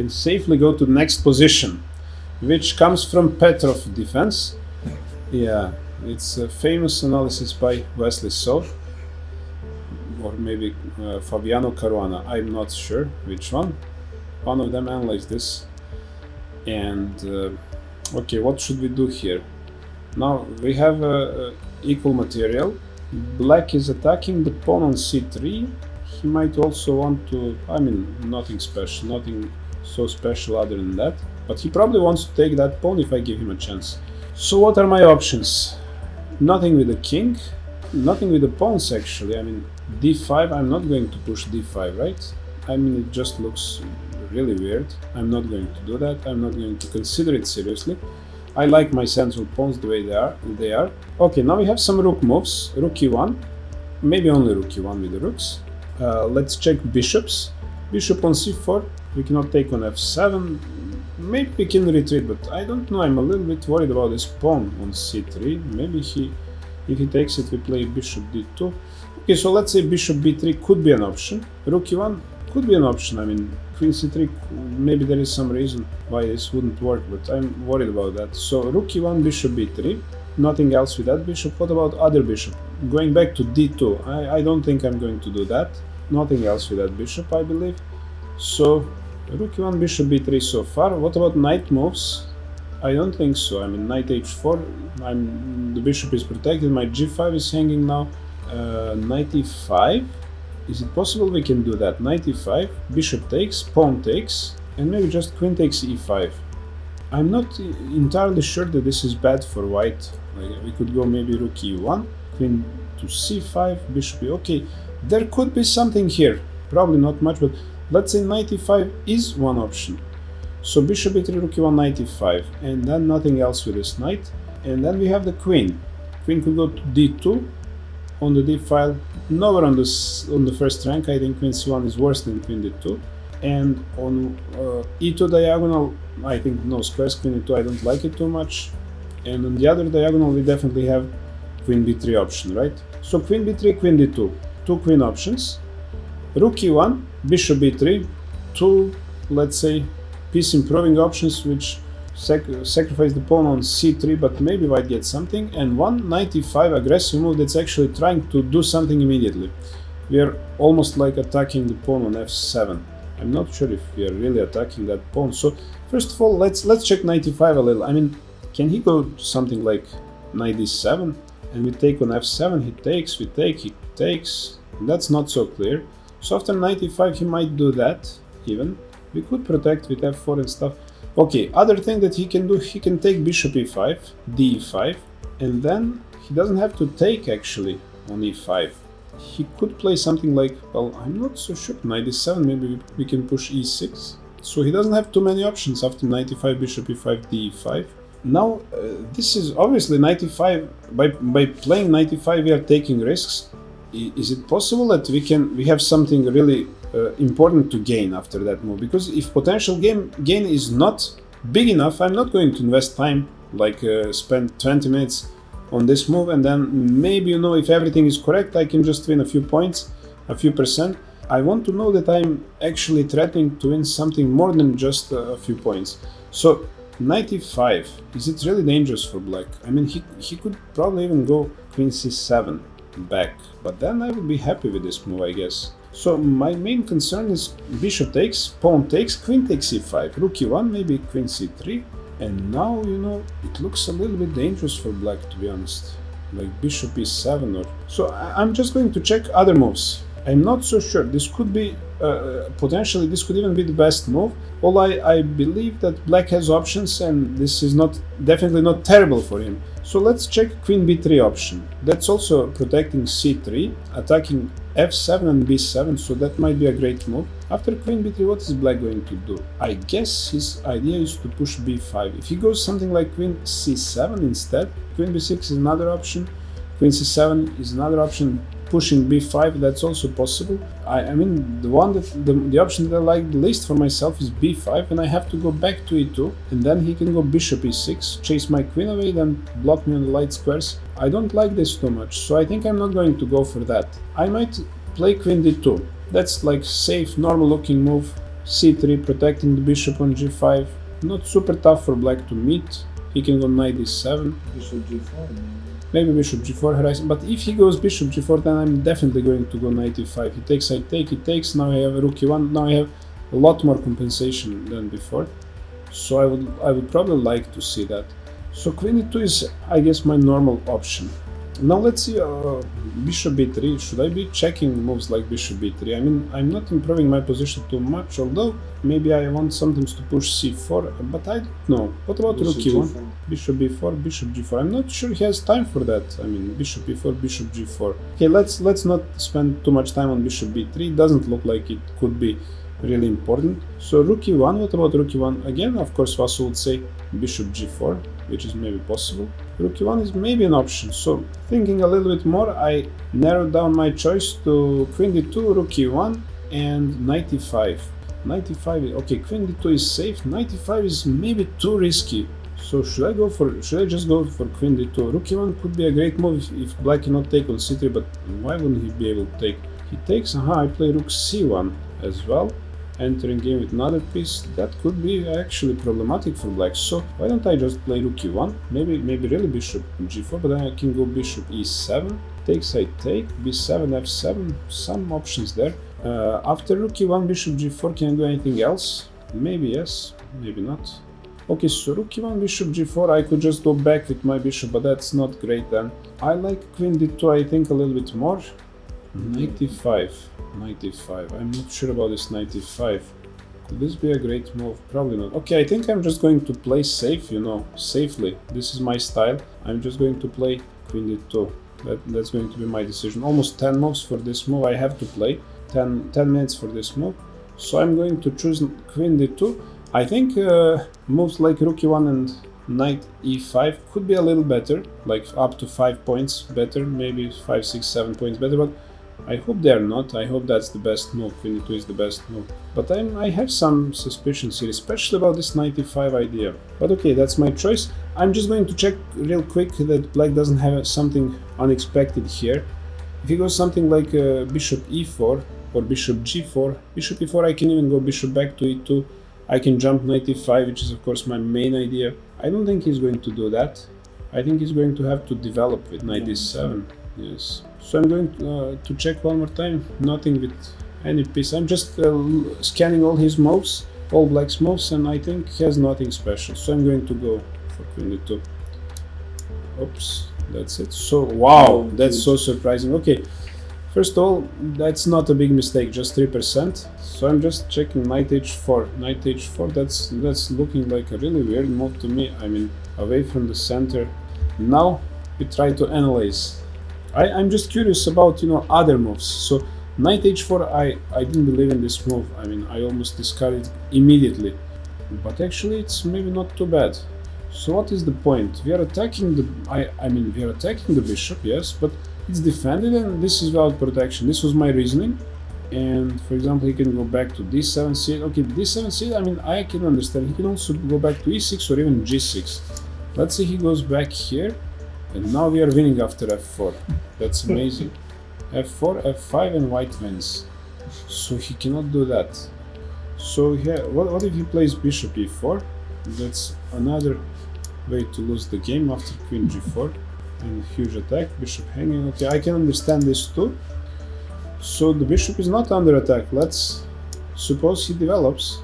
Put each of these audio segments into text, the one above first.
can safely go to the next position, which comes from Petrov defense. Yeah, it's a famous analysis by Wesley So, or maybe Fabiano Caruana, I'm not sure which one. One of them analyzed this. And okay, what should we do here? Now we have equal material. Black is attacking the pawn on c3. He might also want to, I mean, nothing special, nothing so special other than that. But he probably wants to take that pawn if I give him a chance. So what are my options? Nothing with the king, nothing with the pawns actually. I mean, d5, I'm not going to push d5, right? I mean, it just looks really weird. I'm not going to do that. I'm not going to consider it seriously. I like my central pawns the way they are. Okay, now we have some rook moves. Rook e1, maybe only rook e1 with the rooks. Let's check bishops. Bishop on c4, we cannot take on f7. Maybe we can retreat, but I don't know. I'm a little bit worried about this pawn on c3. Maybe if he takes it, we play bishop d2. Okay, so let's say bishop b3 could be an option. Rook e1 could be an option. I mean, queen c3, maybe there is some reason why this wouldn't work, but I'm worried about that. So rook e1, bishop b3, nothing else with that bishop. What about other bishop? Going back to d2, I don't think I'm going to do that. Nothing else with that bishop, I believe. So rook e1, bishop b3 so far. What about knight moves? I don't think so. I mean, knight h4, the bishop is protected, my g5 is hanging now. Knight e5, is it possible we can do that? Knight e5, bishop takes, pawn takes, and maybe just queen takes e5. I'm not entirely sure that this is bad for white. Like, we could go maybe rook e1, queen to c5, bishop e. Okay, there could be something here. Probably not much, but let's say knight e5 is one option. So bishop e3, rook e1, knight e5, and then nothing else with this knight. And then we have the queen. Queen could go to d2 on the d file. Nowhere on the first rank. I think queen c1 is worse than queen d2. And on e2 diagonal, I think no squares, queen e2, I don't like it too much. And on the other diagonal, we definitely have queen b3 option, right? So queen b3, queen d2, two queen options. Rook e1, bishop b3, two, let's say, piece improving options which sacrifice the pawn on c3, but maybe white gets something, and one knight e5 aggressive move that's actually trying to do something immediately. We are almost like attacking the pawn on f7. I'm not sure if we are really attacking that pawn. So first of all, let's check knight e5 a little. I mean, can he go something like knight d7 and we take on f7? He takes, we take, he takes. That's not so clear. So after knight e5 he might do that even. We could protect with f4 and stuff. Okay, other thing that he can do, he can take bishop e5, d5, and then he doesn't have to take actually on e5. He could play something like, well, I'm not so sure, knight e7, maybe we can push e6. So he doesn't have too many options after knight e5, bishop e5, d5. Now, this is obviously knight e5, by playing knight e5 we are taking risks. Is it possible that we have something really important to gain after that move? Because if potential gain is not big enough, I'm not going to invest time, like spend 20 minutes on this move, and then maybe, you know, if everything is correct, I can just win a few points, a few percent. I want to know that I'm actually threatening to win something more than just a few points. So knight e5, is it really dangerous for black? I mean, he could probably even go queen c7 back, but then I would be happy with this move, I guess. So my main concern is bishop takes, pawn takes, queen takes e5, rook e1, maybe queen c3, and now, you know, it looks a little bit dangerous for black, to be honest, like bishop e7 or... So I'm just going to check other moves. I'm not so sure. This could be, potentially, this could even be the best move. Well, I believe that black has options, and this is definitely not terrible for him. So let's check queen b3 option. That's also protecting c3, attacking f7 and b7, so that might be a great move. After queen b3, what is black going to do? I guess his idea is to push b5. If he goes something like queen c7 instead, queen b6 is another option, queen c7 is another option, pushing b5, that's also possible. I mean, the option that I like the least for myself is b5, and I have to go back to e2, and then he can go bishop e6, chase my queen away, then block me on the light squares. I don't like this too much, so I think I'm not going to go for that. I might play queen d2. That's like safe, normal looking move, c3, protecting the bishop on g5. Not super tough for black to meet. He can go knight d7. Bishop g4. Maybe bishop g4 horizon. But if he goes bishop g4, then I'm definitely going to go knight e5. He takes, I take, he takes. Now I have rook e1. Now I have a lot more compensation than before. So I would probably like to see that. So queen e2 is, I guess, my normal option. Now let's see bishop b3. Should I be checking moves like bishop b3? I mean, I'm not improving my position too much, although maybe I want sometimes to push c4, but I don't know. What about rook e1? Bishop b4, bishop g4. I'm not sure he has time for that. I mean, bishop b4, bishop g4. Okay, let's not spend too much time on bishop b3. It doesn't look like it could be really important. So rook e1, what about rook e1? Again, of course, Vasu would say bishop g4, which is maybe possible. Rook e1 is maybe an option. So thinking a little bit more, I narrowed down my choice to queen d2, rook e1, and knight e5. Knight e5, okay, queen d2 is safe. Knight e5 is maybe too risky. So should I just go for queen d2? Rook e1 could be a great move if black cannot take on c3, but why wouldn't he be able to take? He takes, I play rook c1 as well. Entering game with another piece, that could be actually problematic for black. So why don't I just play rook e1? Maybe really bishop g4, but then I can go bishop e7. Takes, I take, b7, f7, some options there. After rook e1, bishop g4, can I do anything else? Maybe yes, maybe not. Okay, so rook e1, bishop g4, I could just go back with my bishop, but that's not great then. I like queen d2, I think, a little bit more. Knight e5, knight e5. I'm not sure about this knight e5. Could this be a great move? Probably not. Okay, I think I'm just going to play safe, you know, safely. This is my style. I'm just going to play queen d2. That's going to be my decision. Almost 10 moves for this move I have to play. 10 minutes for this move. So I'm going to choose queen d2. I think moves like rook e1 and knight e5 could be a little better, like up to 5 points better, maybe 5, 6, 7 points better, but I hope they are not. I hope that's the best move. Queen e2 is the best move. But I have some suspicions here, especially about this knight e5 idea. But okay, that's my choice. I'm just going to check real quick that black doesn't have something unexpected here. If he goes something like bishop e4 or bishop g4, bishop e4, I can even go bishop back to e2. I can jump knight e5, which is of course my main idea. I don't think he's going to do that. I think he's going to have to develop with knight e7. Yes. So I'm going to check one more time. Nothing with any piece. I'm just scanning all his moves, all black's moves, and I think he has nothing special. So I'm going to go for queen d2. Oops, that's it. So wow, that's so surprising. Okay, first of all, that's not a big mistake, just 3%. So I'm just checking knight h4. Knight h4. That's looking like a really weird move to me. I mean, away from the center. Now we try to analyze. I'm just curious about, you know, other moves. So knight h4, I didn't believe in this move. I mean, I almost discarded it immediately. But actually, it's maybe not too bad. So what is the point? We are attacking the we are attacking the bishop, yes, but it's defended and this is without protection. This was my reasoning. And for example, he can go back to d7 c8. Okay, d7 c8, I mean, I can understand. He can also go back to e6 or even g6. Let's say he goes back here. And now we are winning after f4. That's amazing. f4, f5, and white wins. So he cannot do that. So here, what if he plays bishop e4? That's another way to lose the game after queen g4. And huge attack, bishop hanging. Okay, I can understand this too. So the bishop is not under attack. Let's suppose he develops.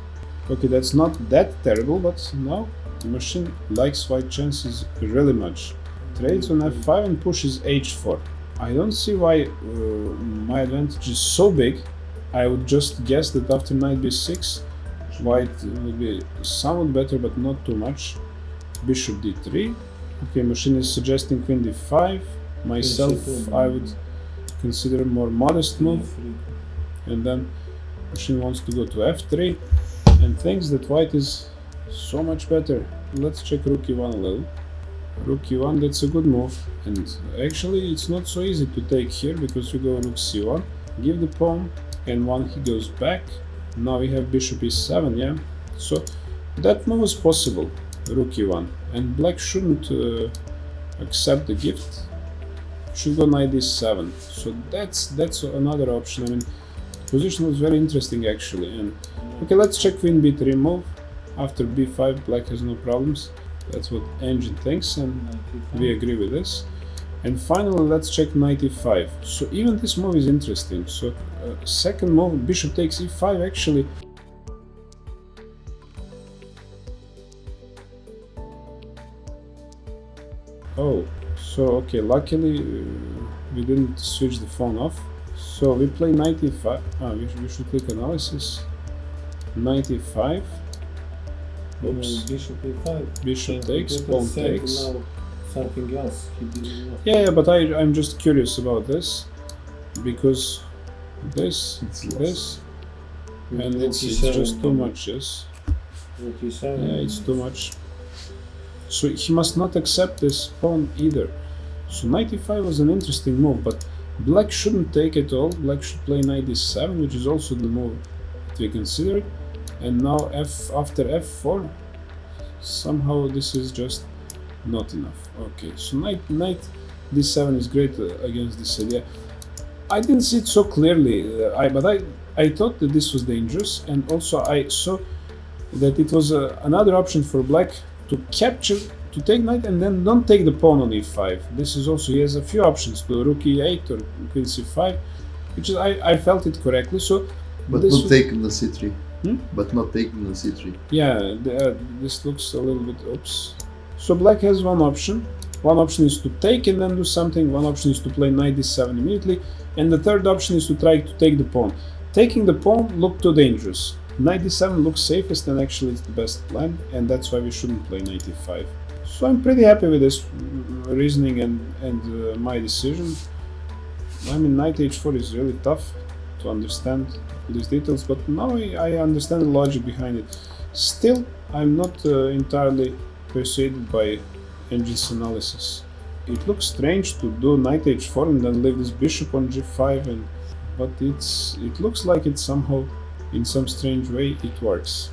Okay, that's not that terrible, but now the machine likes white chances really much. Trades on f5 and pushes h4. I don't see why my advantage is so big. I would just guess that after knight b6, white would be somewhat better, but not too much. Bishop d3. Okay, machine is suggesting queen d5. Myself, I would consider a more modest move. And then machine wants to go to f3 and thinks that white is so much better. Let's check rook e1 a little. Rook e1, that's a good move, and actually it's not so easy to take here because you go rook c1, give the pawn, and one he goes back. Now we have bishop e7, yeah, so that move is possible, rook e1, and black shouldn't accept the gift, should go knight e7, so that's another option. I mean, Position was very interesting actually. And okay, let's check queen b3 move. After b5, black has no problems. That's what engine thinks, and we agree with this. And finally, let's check knight e5. So even this move is interesting. So second move, bishop takes e5 actually. Oh, so okay, luckily we didn't switch the phone off. So we play knight e5. We should click analysis. Knight e5. Oops. Bishop e5. Bishop takes, pawn takes. Now something else. He didn't know. Yeah, but I'm just curious about this because this, and it's just too much. Yes. Yeah, it's too much. So he must not accept this pawn either. So knight e5 was an interesting move, but black shouldn't take it all. Black should play knight e7, which is also the move that we considered. And now after f4, somehow this is just not enough. Okay, so knight d7 is great against this idea. I didn't see it so clearly, but I thought that this was dangerous, and also I saw that it was another option for black to capture, to take knight and then don't take the pawn on e5. This is also, he has a few options to rook e8 or queen c5, which is, I felt it correctly. So, but not taking the c3. But not taking the c3. Yeah, this looks a little bit, oops. So black has one option. One option is to take and then do something. One option is to play knight d7 immediately. And the third option is to try to take the pawn. Taking the pawn looked too dangerous. Knight d7 looks safest, and actually it's the best plan, and that's why we shouldn't play knight e5. So I'm pretty happy with this reasoning and my decision. I mean, knight h4 is really tough to understand these details, but now I understand the logic behind it. Still, I'm not entirely persuaded by engine's analysis. It looks strange to do knight h4 and then leave this bishop on g5, but it looks like it somehow, in some strange way, it works.